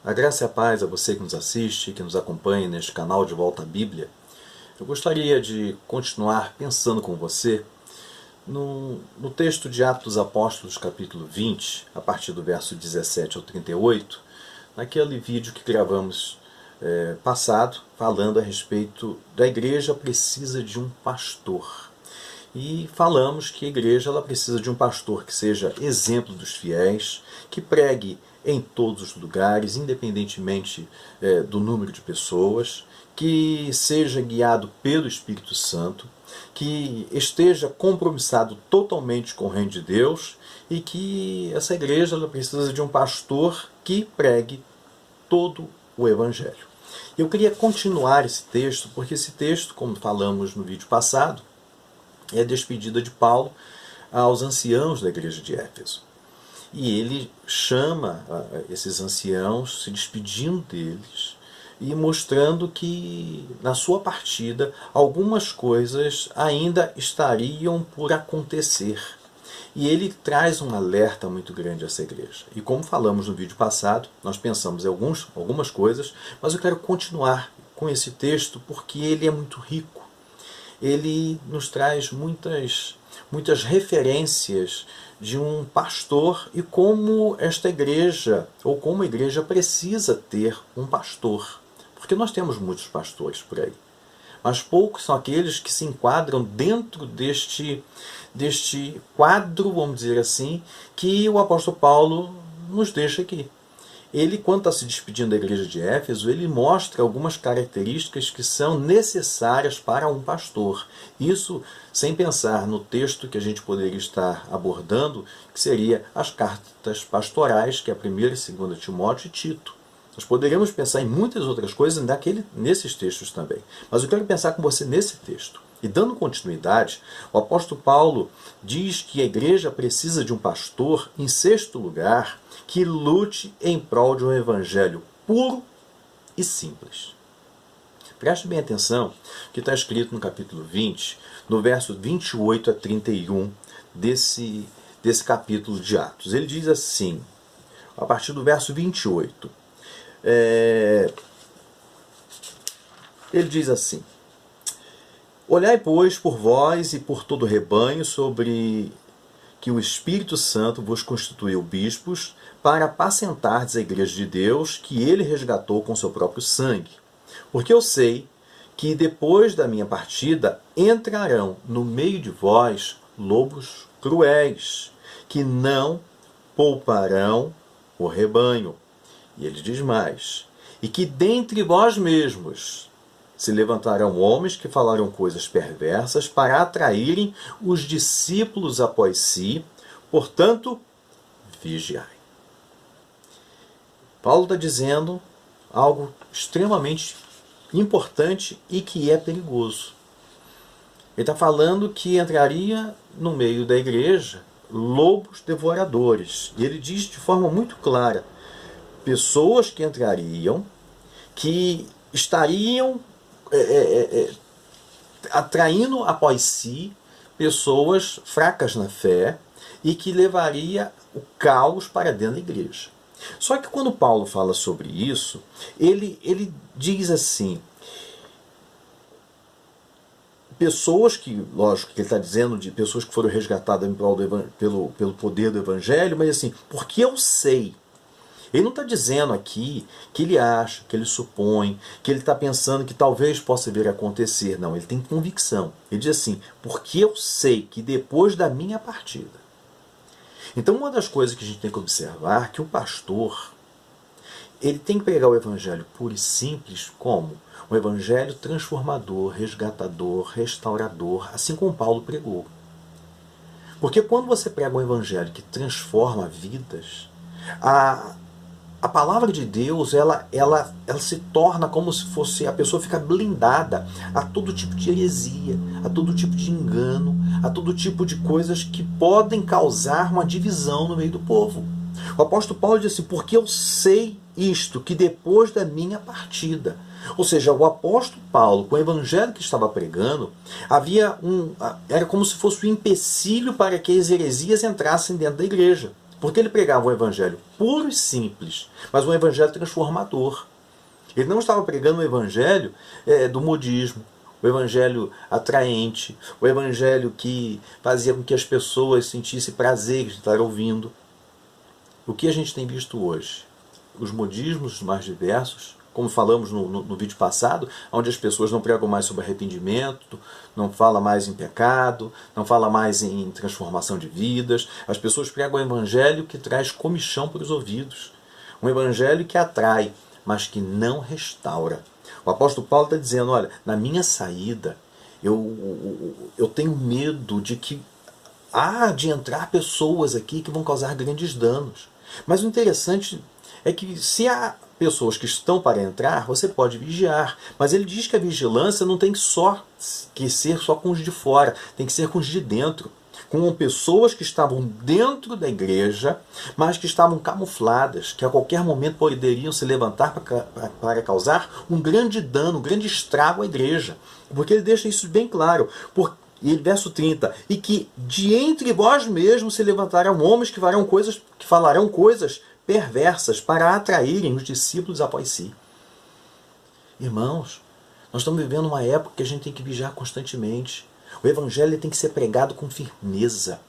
A graça e a paz a você que nos assiste, que nos acompanha neste canal de Volta à Bíblia. Eu gostaria de continuar pensando com você no texto de Atos dos Apóstolos, capítulo 20, a partir do verso 17 ao 38, naquele vídeo que gravamos passado, falando a respeito da igreja precisa de um pastor. E falamos que a igreja ela precisa de um pastor que seja exemplo dos fiéis, que pregue em todos os lugares, independentemente do número de pessoas, que seja guiado pelo Espírito Santo, que esteja compromissado totalmente com o reino de Deus e que essa igreja ela precisa de um pastor que pregue todo o Evangelho. Eu queria continuar esse texto, porque esse texto, como falamos no vídeo passado, é a despedida de Paulo aos anciãos da igreja de Éfeso. E ele chama esses anciãos, se despedindo deles e mostrando que, na sua partida, algumas coisas ainda estariam por acontecer. E ele traz um alerta muito grande a essa igreja. E como falamos no vídeo passado, nós pensamos em algumas coisas, mas eu quero continuar com esse texto porque ele é muito rico. Ele nos traz muitas referências de um pastor e como esta igreja, ou como a igreja precisa ter um pastor. Porque nós temos muitos pastores por aí. Mas poucos são aqueles que se enquadram dentro deste quadro, vamos dizer assim, que o apóstolo Paulo nos deixa aqui. Ele, quando está se despedindo da igreja de Éfeso, ele mostra algumas características que são necessárias para um pastor. Isso sem pensar no texto que a gente poderia estar abordando, que seria as cartas pastorais, que é a 1ª e 2ª Timóteo e Tito. Nós poderíamos pensar em muitas outras coisas nesses textos também. Mas eu quero pensar com você nesse texto. E dando continuidade, o apóstolo Paulo diz que a igreja precisa de um pastor, em 6º lugar, que lute em prol de um evangelho puro e simples. Preste bem atenção que está escrito no capítulo 20, no verso 28 a 31 desse capítulo de Atos. Ele diz assim, a partir do verso 28, ele diz assim: Olhai, pois, por vós e por todo o rebanho, sobre que o Espírito Santo vos constituiu bispos, para apacentardes a igreja de Deus, que ele resgatou com seu próprio sangue. Porque eu sei que depois da minha partida entrarão no meio de vós lobos cruéis, que não pouparão o rebanho. E ele diz mais: e que dentre vós mesmos se levantarão homens que falarão coisas perversas para atraírem os discípulos após si, portanto, vigiai. Paulo está dizendo algo extremamente importante e que é perigoso. Ele está falando que entraria no meio da igreja lobos devoradores. E ele diz de forma muito clara, pessoas que entrariam, que estariam atraindo após si pessoas fracas na fé e que levaria o caos para dentro da igreja. Só que quando Paulo fala sobre isso, ele diz assim, pessoas que, lógico que ele está dizendo de pessoas que foram resgatadas pelo poder do evangelho, mas assim, porque eu sei. Ele não está dizendo aqui que ele acha, que ele supõe, que ele está pensando que talvez possa vir a acontecer. Não, ele tem convicção. Ele diz assim, porque eu sei que depois da minha partida. Então uma das coisas que a gente tem que observar é que o pastor, ele tem que pregar o evangelho puro e simples como um evangelho transformador, resgatador, restaurador, assim como Paulo pregou. Porque quando você prega um evangelho que transforma vidas, a palavra de Deus, ela se torna como se fosse, a pessoa fica blindada a todo tipo de heresia, a todo tipo de engano, a todo tipo de coisas que podem causar uma divisão no meio do povo. O apóstolo Paulo diz assim, porque eu sei isto, que depois da minha partida. Ou seja, o apóstolo Paulo, com o evangelho que estava pregando, era como se fosse um empecilho para que as heresias entrassem dentro da igreja. Porque ele pregava um evangelho puro e simples, mas um evangelho transformador. Ele não estava pregando o evangelho do modismo, o evangelho atraente, o evangelho que fazia com que as pessoas sentissem prazer de estar ouvindo. O que a gente tem visto hoje? Os modismos mais diversos, como falamos no vídeo passado, onde as pessoas não pregam mais sobre arrependimento, não falam mais em pecado, não falam mais em transformação de vidas. As pessoas pregam o evangelho que traz comichão para os ouvidos. Um evangelho que atrai, mas que não restaura. O apóstolo Paulo está dizendo, olha, na minha saída, eu tenho medo de que há de entrar pessoas aqui que vão causar grandes danos. Mas o interessante é que se há pessoas que estão para entrar, você pode vigiar. Mas ele diz que a vigilância não tem que ser só com os de fora, tem que ser com os de dentro. Com pessoas que estavam dentro da igreja, mas que estavam camufladas, que a qualquer momento poderiam se levantar para causar um grande dano, um grande estrago à igreja. Porque ele deixa isso bem claro. E verso 30, e que de entre vós mesmos se levantarão homens que falarão coisas perversas para atraírem os discípulos após si. Irmãos, nós estamos vivendo uma época que a gente tem que vigiar constantemente. O evangelho tem que ser pregado com firmeza,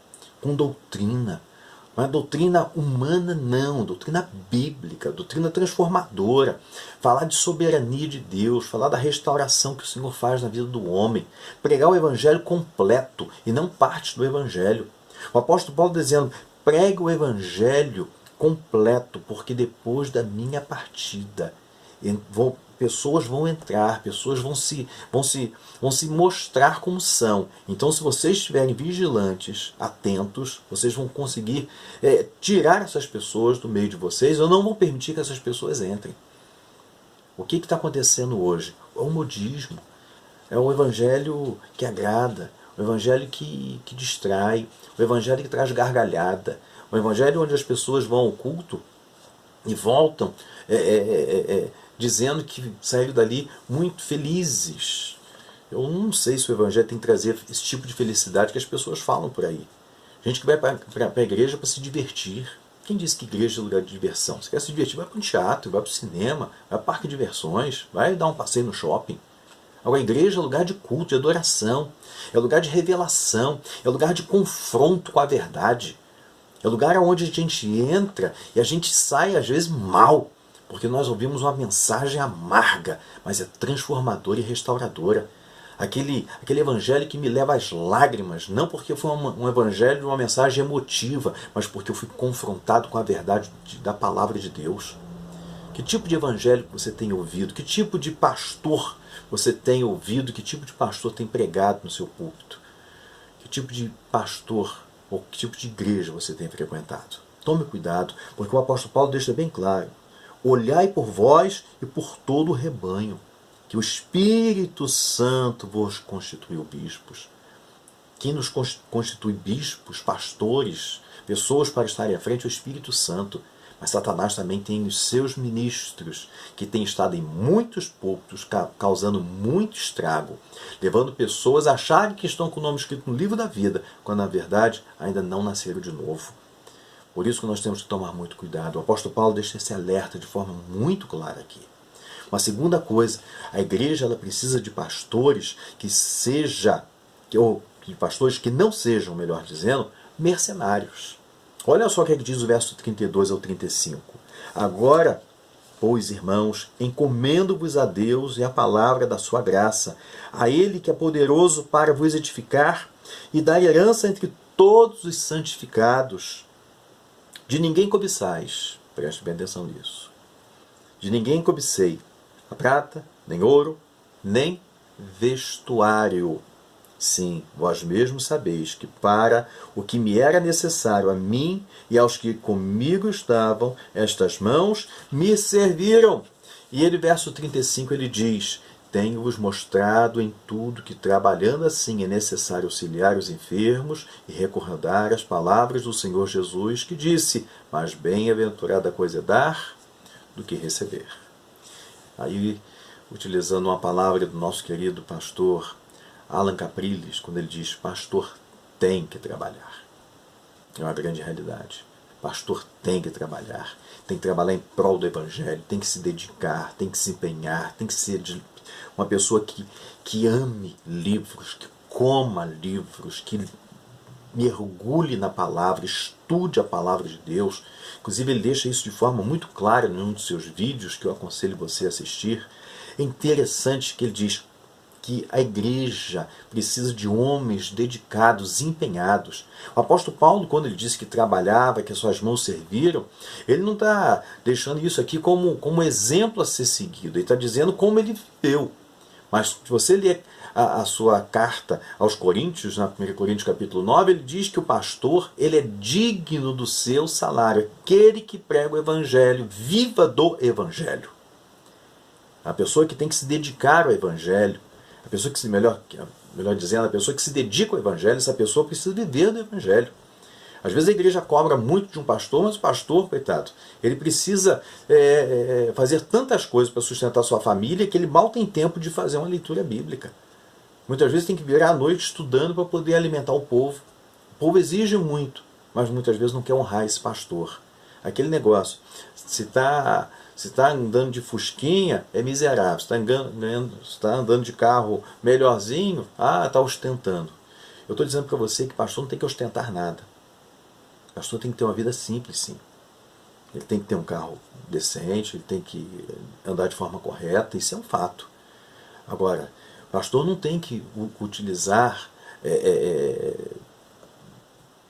com doutrina. Não é doutrina humana, não. Doutrina bíblica, doutrina transformadora. Falar de soberania de Deus, falar da restauração que o Senhor faz na vida do homem. Pregar o evangelho completo e não parte do evangelho. O apóstolo Paulo dizendo, pregue o evangelho completo, porque depois da minha partida pessoas vão entrar, pessoas vão se mostrar como são. Então, se vocês estiverem vigilantes, atentos, vocês vão conseguir tirar essas pessoas do meio de vocês, ou não vão permitir que essas pessoas entrem. O que está acontecendo hoje? É o modismo, é o evangelho que agrada, o evangelho que distrai, o evangelho que traz gargalhada, o evangelho onde as pessoas vão ao culto e voltam dizendo que saíram dali muito felizes. Eu não sei se o evangelho tem que trazer esse tipo de felicidade que as pessoas falam por aí. Gente que vai para a igreja para se divertir. Quem disse que igreja é lugar de diversão? Se quer se divertir, vai para um teatro, vai para o cinema, vai para o parque de diversões, vai dar um passeio no shopping. Agora, a igreja é lugar de culto, de adoração, é lugar de revelação, é lugar de confronto com a verdade. É lugar onde a gente entra e a gente sai, às vezes, mal, porque nós ouvimos uma mensagem amarga, mas é transformadora e restauradora. Aquele evangelho que me leva às lágrimas, não porque foi um evangelho, uma mensagem emotiva, mas porque eu fui confrontado com a verdade da palavra de Deus. Que tipo de evangelho você tem ouvido? Que tipo de pastor você tem ouvido? Que tipo de pastor tem pregado no seu púlpito? Que tipo de pastor ou que tipo de igreja você tem frequentado? Tome cuidado, porque o apóstolo Paulo deixa bem claro. Olhai por vós e por todo o rebanho, que o Espírito Santo vos constituiu bispos. Quem nos constitui bispos, pastores, pessoas para estarem à frente é o Espírito Santo. Mas Satanás também tem os seus ministros, que têm estado em muitos púlpitos, causando muito estrago, levando pessoas a acharem que estão com o nome escrito no livro da vida, quando na verdade ainda não nasceram de novo. Por isso que nós temos que tomar muito cuidado. O apóstolo Paulo deixa esse alerta de forma muito clara aqui. Uma segunda coisa, a igreja ela precisa de pastores pastores que não sejam, melhor dizendo, mercenários. Olha só o que é que diz o verso 32 ao 35. Agora, pois, irmãos, encomendo-vos a Deus e a palavra da sua graça, a Ele que é poderoso para vos edificar e dar herança entre todos os santificados. De ninguém cobiçais, preste bem atenção nisso. De ninguém cobicei a prata, nem ouro, nem vestuário. Sim, vós mesmos sabeis que para o que me era necessário a mim e aos que comigo estavam, estas mãos me serviram. E ele, verso 35, ele diz, tenho-vos mostrado em tudo que trabalhando assim é necessário auxiliar os enfermos e recordar as palavras do Senhor Jesus que disse, mas bem-aventurada coisa é dar do que receber. Aí, utilizando uma palavra do nosso querido pastor Alan Capriles, quando ele diz, pastor tem que trabalhar. É uma grande realidade. pastor tem que trabalhar em prol do Evangelho, tem que se dedicar, tem que se empenhar, tem que ser uma pessoa que ame livros, que coma livros, que mergulhe na palavra, estude a palavra de Deus. Inclusive ele deixa isso de forma muito clara em um dos seus vídeos, que eu aconselho você a assistir. É interessante que ele diz que a igreja precisa de homens dedicados, empenhados. O apóstolo Paulo, quando ele disse que trabalhava, que as suas mãos serviram, ele não está deixando isso aqui como exemplo a ser seguido. Ele está dizendo como ele viveu. Mas se você ler a sua carta aos Coríntios, na 1 Coríntios capítulo 9, ele diz que o pastor ele é digno do seu salário. Aquele que prega o evangelho, viva do evangelho. A pessoa que tem que se dedicar ao evangelho, a pessoa que melhor dizendo, a pessoa que se dedica ao evangelho, essa pessoa precisa viver do evangelho. Às vezes a igreja cobra muito de um pastor, mas o pastor, coitado, ele precisa fazer tantas coisas para sustentar sua família que ele mal tem tempo de fazer uma leitura bíblica. Muitas vezes tem que virar à noite estudando para poder alimentar o povo. O povo exige muito, mas muitas vezes não quer honrar esse pastor. Aquele negócio, se está andando de fusquinha, é miserável. Se está andando de carro melhorzinho, está ostentando. Eu estou dizendo para você que pastor não tem que ostentar nada. O pastor tem que ter uma vida simples, sim. Ele tem que ter um carro decente, ele tem que andar de forma correta, isso é um fato. Agora, o pastor não tem que utilizar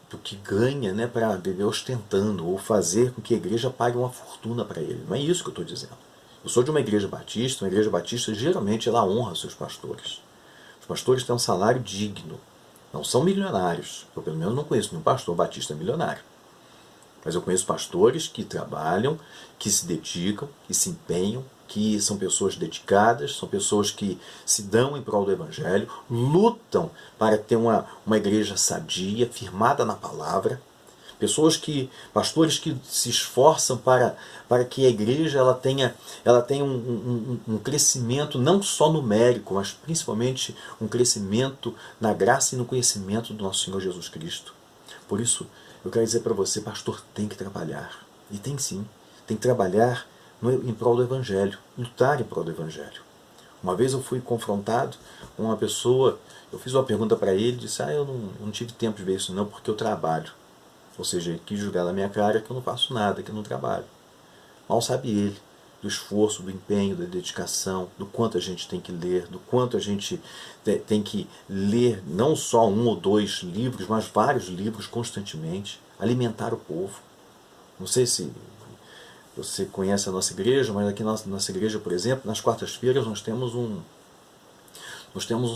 do que ganha, né, para viver ostentando ou fazer com que a igreja pague uma fortuna para ele. Não é isso que eu estou dizendo. Eu sou de uma igreja batista geralmente ela honra seus pastores. Os pastores têm um salário digno. Não são milionários. Eu pelo menos não conheço nenhum pastor batista milionário. Mas eu conheço pastores que trabalham, que se dedicam, que se empenham, que são pessoas dedicadas, são pessoas que se dão em prol do Evangelho, lutam para ter uma igreja sadia, firmada na palavra. Pastores que se esforçam para que a igreja ela tenha um crescimento não só numérico, mas principalmente um crescimento na graça e no conhecimento do nosso Senhor Jesus Cristo. Por isso, eu quero dizer para você, pastor tem que trabalhar. E tem sim, tem que trabalhar em prol do Evangelho, lutar em prol do Evangelho. Uma vez eu fui confrontado com uma pessoa, eu fiz uma pergunta para ele, disse, eu não tive tempo de ver isso não, porque eu trabalho. Ou seja, ele quis jogar na minha cara que eu não faço nada, que eu não trabalho. Mal sabe ele do esforço, do empenho, da dedicação, do quanto a gente tem que ler, do quanto a gente tem que ler não só 1 ou 2 livros, mas vários livros constantemente, alimentar o povo. Não sei se você conhece a nossa igreja, mas aqui na nossa igreja, por exemplo, nas quartas-feiras nós temos um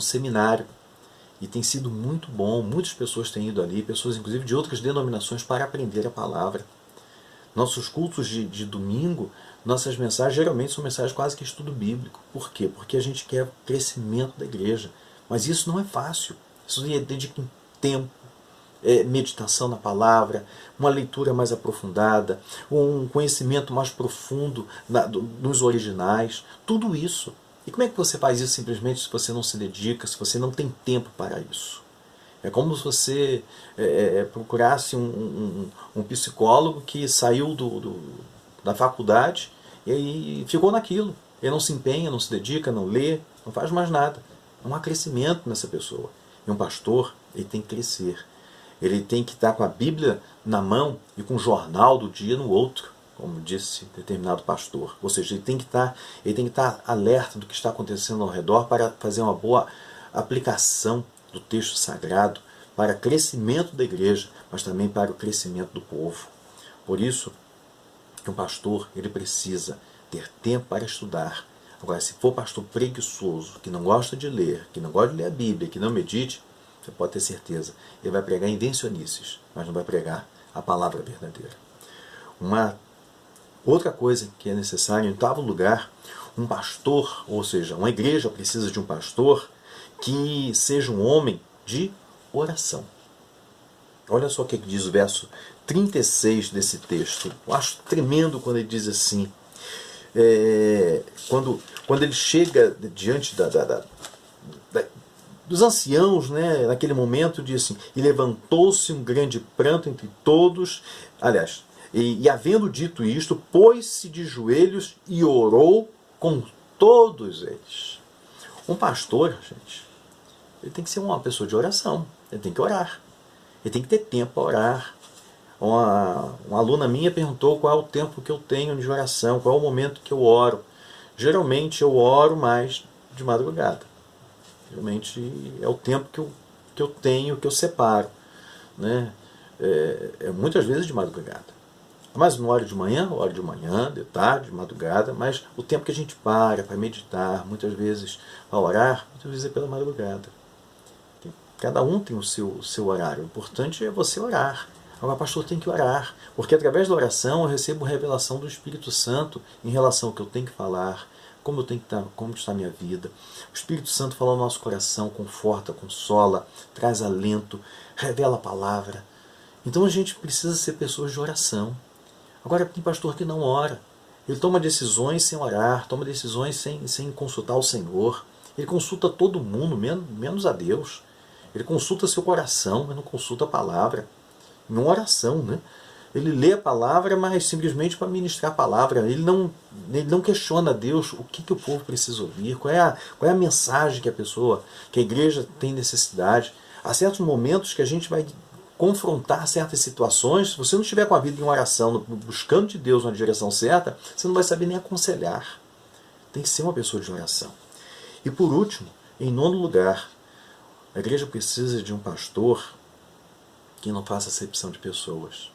seminário. E tem sido muito bom, muitas pessoas têm ido ali, pessoas inclusive de outras denominações, para aprender a palavra. Nossos cultos de domingo, nossas mensagens geralmente são mensagens quase que estudo bíblico. Por quê? Porque a gente quer o crescimento da igreja. Mas isso não é fácil. Isso dedica um tempo, meditação na palavra, uma leitura mais aprofundada, um conhecimento mais profundo nos originais, tudo isso. E como é que você faz isso simplesmente se você não se dedica, se você não tem tempo para isso? É como se você procurasse um psicólogo que saiu da faculdade e aí ficou naquilo. Ele não se empenha, não se dedica, não lê, não faz mais nada. Não há crescimento nessa pessoa. E um pastor, ele tem que crescer. Ele tem que estar com a Bíblia na mão e com o jornal do dia no outro, como disse determinado pastor. Ou seja, ele tem que estar alerta do que está acontecendo ao redor para fazer uma boa aplicação do texto sagrado para o crescimento da igreja, mas também para o crescimento do povo. Por isso, um pastor ele precisa ter tempo para estudar. Agora, se for pastor preguiçoso, que não gosta de ler, que não gosta de ler a Bíblia, que não medite, você pode ter certeza, ele vai pregar invencionices, mas não vai pregar a palavra verdadeira. Uma outra coisa que é necessária, em 8º lugar, um pastor, ou seja, uma igreja precisa de um pastor que seja um homem de oração. Olha só o que diz o verso 36 desse texto. Eu acho tremendo quando ele diz assim, quando ele chega diante dos anciãos, né, naquele momento, diz assim, e levantou-se um grande pranto entre todos. Aliás, E havendo dito isto, pôs-se de joelhos e orou com todos eles. Um pastor, gente, ele tem que ser uma pessoa de oração. Ele tem que orar. Ele tem que ter tempo para orar. Uma aluna minha perguntou qual é o tempo que eu tenho de oração, qual é o momento que eu oro. Geralmente eu oro mais de madrugada. Geralmente é o tempo que eu tenho, que eu separo. Né? Muitas vezes de madrugada. Mas não hora de manhã, de tarde, de madrugada, mas o tempo que a gente para meditar, muitas vezes para orar, muitas vezes é pela madrugada. Cada um tem o seu horário. O importante é você orar. Agora, pastor, tem que orar, porque através da oração eu recebo revelação do Espírito Santo em relação ao que eu tenho que falar, como está a minha vida. O Espírito Santo fala no nosso coração, conforta, consola, traz alento, revela a palavra. Então a gente precisa ser pessoas de oração. Agora tem pastor que não ora. Ele toma decisões sem orar, toma decisões sem consultar o Senhor. Ele consulta todo mundo, menos a Deus. Ele consulta seu coração, mas não consulta a palavra. Em uma oração, né? Ele lê a palavra, mas simplesmente para ministrar a palavra. Ele não questiona a Deus o que o povo precisa ouvir, qual é a mensagem que a igreja tem necessidade. Há certos momentos que a gente vai confrontar certas situações. Se você não estiver com a vida em oração, buscando de Deus uma direção certa, você não vai saber nem aconselhar. Tem que ser uma pessoa de oração. E por último, em nono lugar, a igreja precisa de um pastor que não faça acepção de pessoas.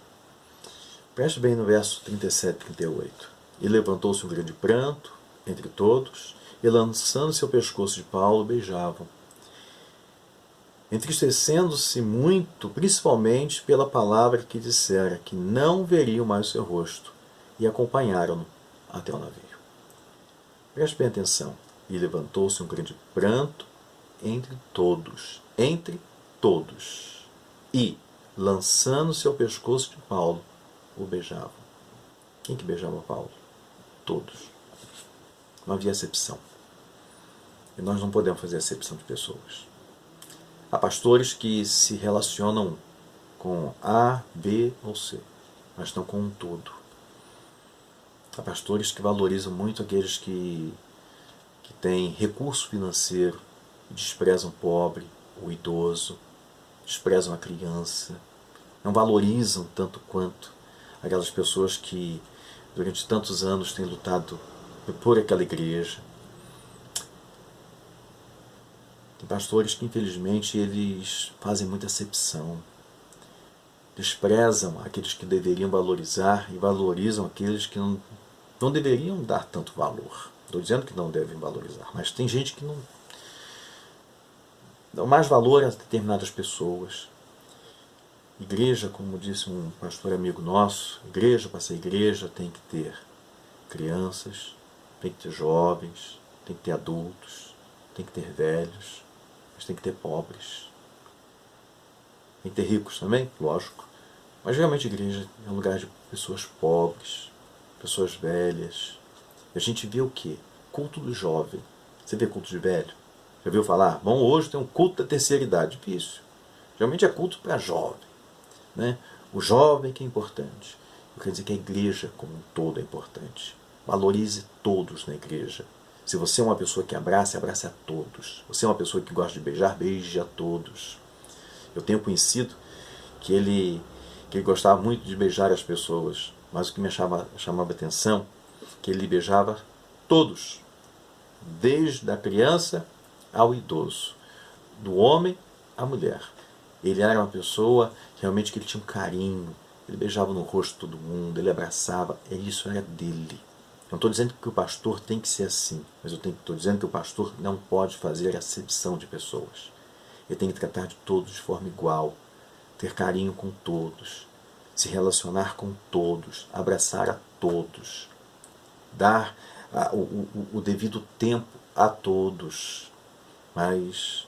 Preste bem no verso 37 e 38. E levantou-se um grande pranto entre todos, e lançando-se ao pescoço de Paulo, beijavam, entristecendo-se muito, principalmente pela palavra que dissera, que não veriam mais o seu rosto, e acompanharam-no até o navio. Preste bem atenção. E levantou-se um grande pranto entre todos, e, lançando-se ao pescoço de Paulo, o beijavam. Quem que beijava Paulo? Todos. Não havia acepção. E nós não podemos fazer acepção de pessoas. Há pastores que se relacionam com A, B ou C, mas não com um todo. Há pastores que valorizam muito aqueles que têm recurso financeiro, desprezam o pobre, o idoso, desprezam a criança, não valorizam tanto quanto aquelas pessoas que durante tantos anos têm lutado por aquela igreja. Tem pastores que infelizmente eles fazem muita acepção, desprezam aqueles que deveriam valorizar e valorizam aqueles que não deveriam dar tanto valor. Estou dizendo que não devem valorizar, mas tem gente que não dá mais valor a determinadas pessoas. Igreja, como disse um pastor amigo nosso, igreja, para ser igreja, tem que ter crianças, tem que ter jovens, tem que ter adultos, tem que ter velhos, mas tem que ter pobres. Tem que ter ricos também, lógico. Mas geralmente a igreja é um lugar de pessoas pobres, pessoas velhas. E a gente vê o quê? Culto do jovem. Você vê culto de velho? Já viu falar? Bom, hoje tem um culto da terceira idade. Difícil. Geralmente é culto para jovem. Né? O jovem que é importante. Eu quero dizer que a igreja como um todo é importante. Valorize todos na igreja. Se você é uma pessoa que abraça, abrace a todos. Você é uma pessoa que gosta de beijar, beije a todos. Eu tenho conhecido que ele gostava muito de beijar as pessoas, mas o que me chamava atenção é que ele beijava todos, desde a criança ao idoso, do homem à mulher. Ele era uma pessoa realmente que ele tinha um carinho, ele beijava no rosto todo mundo, ele abraçava, isso era dele. Eu não estou dizendo que o pastor tem que ser assim, mas eu estou dizendo que o pastor não pode fazer acepção de pessoas. Ele tem que tratar de todos de forma igual, ter carinho com todos, se relacionar com todos, abraçar a todos, dar o devido tempo a todos. Mas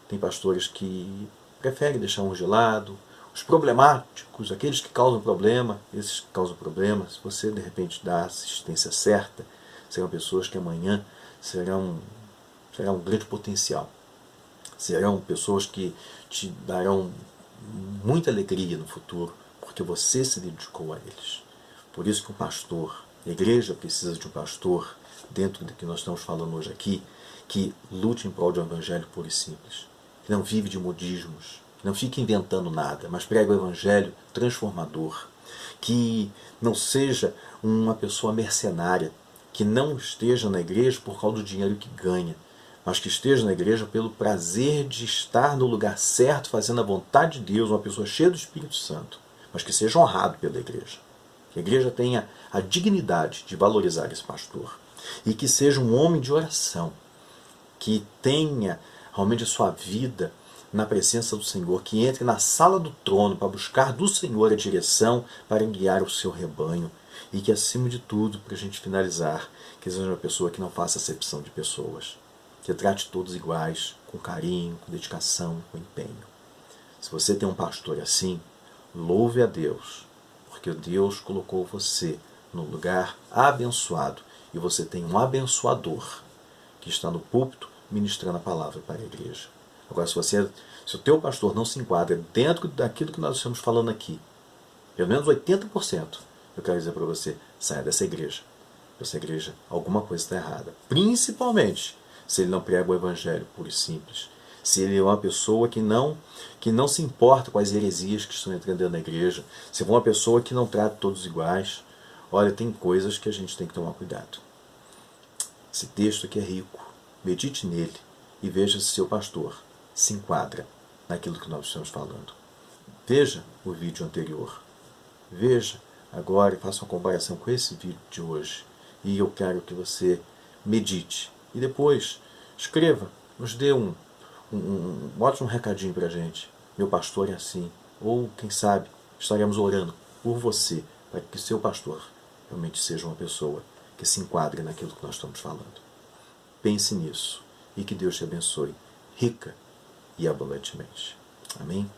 tem pastores que preferem deixar um de lado. Os problemáticos, aqueles que causam problema, esses que causam problema, se você de repente dá a assistência certa, serão pessoas que amanhã serão um grande potencial. Serão pessoas que te darão muita alegria no futuro, porque você se dedicou a eles. Por isso que um pastor, a igreja precisa de um pastor, dentro do que nós estamos falando hoje aqui, que lute em prol de um evangelho puro e simples, que não vive de modismos, que não fique inventando nada, mas prega o evangelho transformador, que não seja uma pessoa mercenária, que não esteja na igreja por causa do dinheiro que ganha, mas que esteja na igreja pelo prazer de estar no lugar certo, fazendo a vontade de Deus, uma pessoa cheia do Espírito Santo, mas que seja honrado pela igreja. Que a igreja tenha a dignidade de valorizar esse pastor. E que seja um homem de oração, que tenha realmente a sua vida na presença do Senhor, que entre na sala do trono para buscar do Senhor a direção para guiar o seu rebanho. E que, acima de tudo, para a gente finalizar, que seja uma pessoa que não faça acepção de pessoas, que trate todos iguais, com carinho, com dedicação, com empenho. Se você tem um pastor assim, louve a Deus, porque Deus colocou você num lugar abençoado e você tem um abençoador que está no púlpito ministrando a palavra para a igreja. Agora, se o teu pastor não se enquadra dentro daquilo que nós estamos falando aqui, pelo menos 80%, eu quero dizer para você, saia dessa igreja. Essa igreja, alguma coisa está errada. Principalmente se ele não prega o evangelho puro e simples. Se ele é uma pessoa que não se importa com as heresias que estão entrando dentro da igreja. Se for uma pessoa que não trata todos iguais. Olha, tem coisas que a gente tem que tomar cuidado. Esse texto aqui é rico. Medite nele e veja se seu pastor se enquadra naquilo que nós estamos falando. Veja o vídeo anterior. Veja agora e faça uma comparação com esse vídeo de hoje. E eu quero que você medite. E depois, escreva, nos dê bote um recadinho para a gente. Meu pastor é assim. Ou, quem sabe, estaremos orando por você, para que seu pastor realmente seja uma pessoa que se enquadre naquilo que nós estamos falando. Pense nisso e que Deus te abençoe, rica e abundantemente. Amém?